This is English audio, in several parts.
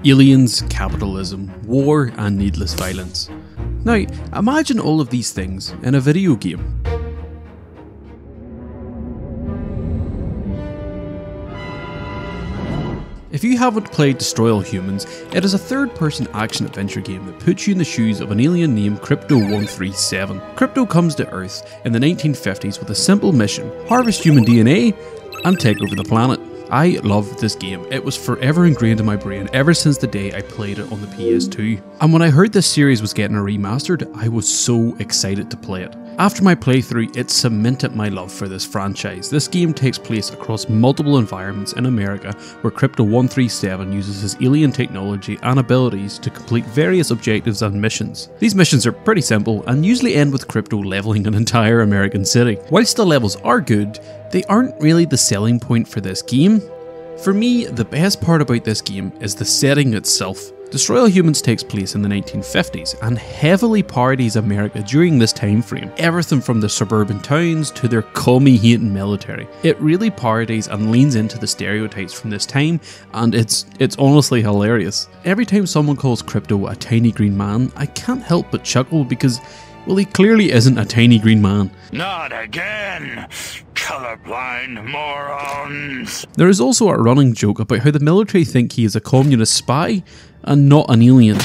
Aliens, capitalism, war and needless violence. Now, imagine all of these things in a video game. If you haven't played Destroy All Humans, it is a third-person action-adventure game that puts you in the shoes of an alien named Crypto-137. Crypto comes to Earth in the 1950s with a simple mission: harvest human DNA and take over the planet. I love this game. It was forever ingrained in my brain ever since the day I played it on the PS2. And when I heard this series was getting remastered, I was so excited to play it. After my playthrough, it cemented my love for this franchise. This game takes place across multiple environments in America where Crypto-137 uses his alien technology and abilities to complete various objectives and missions. These missions are pretty simple and usually end with Crypto leveling an entire American city. Whilst the levels are good, they aren't really the selling point for this game. For me, the best part about this game is the setting itself. Destroy All Humans takes place in the 1950s and heavily parodies America during this time frame. Everything from the suburban towns to their commie-hating military. It really parodies and leans into the stereotypes from this time, and it's honestly hilarious. Every time someone calls Crypto a tiny green man, I can't help but chuckle because, well, he clearly isn't a tiny green man. Not again, colorblind morons. There is also a running joke about how the military think he is a communist spy and not an alien.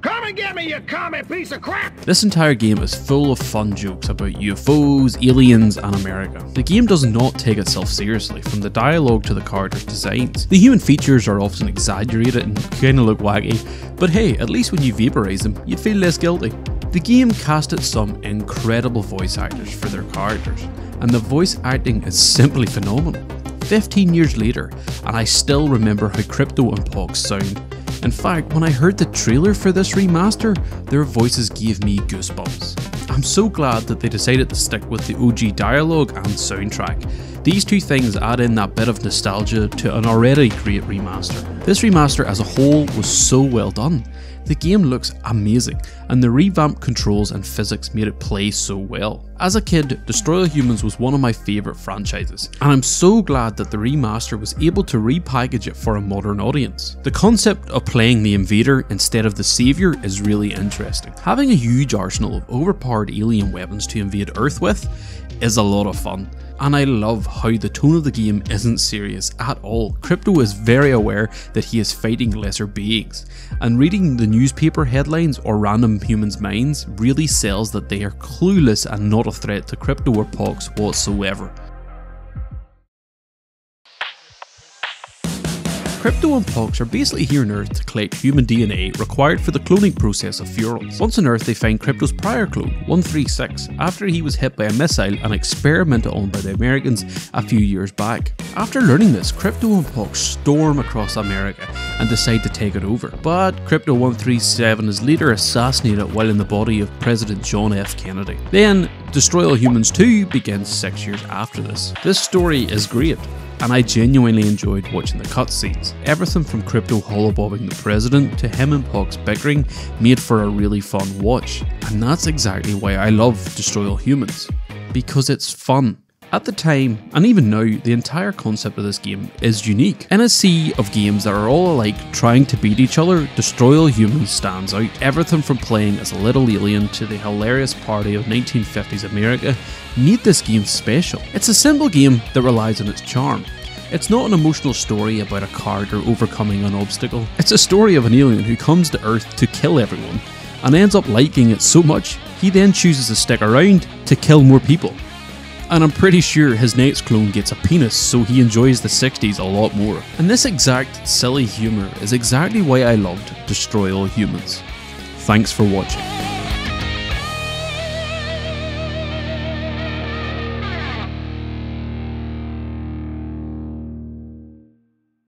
Come and get me, you commie piece of crap! This entire game is full of fun jokes about UFOs, aliens and America. The game does not take itself seriously, from the dialogue to the characters' designs. The human features are often exaggerated and kinda look wacky, but hey, at least when you vaporize them, you'd feel less guilty. The game casted some incredible voice actors for their characters, and the voice acting is simply phenomenal. 15 years later, and I still remember how Crypto and Pox sound. In fact, when I heard the trailer for this remaster, their voices gave me goosebumps. I'm so glad that they decided to stick with the OG dialogue and soundtrack. These two things add in that bit of nostalgia to an already great remaster. This remaster as a whole was so well done. The game looks amazing, and the revamped controls and physics made it play so well. As a kid, Destroy All Humans was one of my favourite franchises, and I'm so glad that the remaster was able to repackage it for a modern audience. The concept of playing the invader instead of the saviour is really interesting. Having a huge arsenal of overpowered alien weapons to invade Earth with is a lot of fun. And I love how the tone of the game isn't serious at all. Crypto is very aware that he is fighting lesser beings, and reading the newspaper headlines or random humans' minds really sells that they are clueless and not a threat to Crypto or Pox whatsoever. Crypto and Pox are basically here on Earth to collect human DNA required for the cloning process of Furals. Once on Earth, they find Crypto's prior clone, 136, after he was hit by a missile and experimented on by the Americans a few years back. After learning this, Crypto and Pox storm across America and decide to take it over. But Crypto-137 is later assassinated while in the body of President John F. Kennedy. Then, Destroy All Humans 2 begins 6 years after this. This story is great, and I genuinely enjoyed watching the cutscenes. Everything from Crypto holobobbing the president to him and Pox bickering made for a really fun watch. And that's exactly why I love Destroy All Humans, because it's fun. At the time, and even now, the entire concept of this game is unique. In a sea of games that are all alike trying to beat each other, Destroy All Humans stands out. Everything from playing as a little alien to the hilarious party of 1950s America made this game special. It's a simple game that relies on its charm. It's not an emotional story about a character overcoming an obstacle. It's a story of an alien who comes to Earth to kill everyone, and ends up liking it so much, he then chooses to stick around to kill more people. And I'm pretty sure his next clone gets a penis, so he enjoys the 60s a lot more. And this exact silly humour is exactly why I loved Destroy All Humans. Thanks for watching.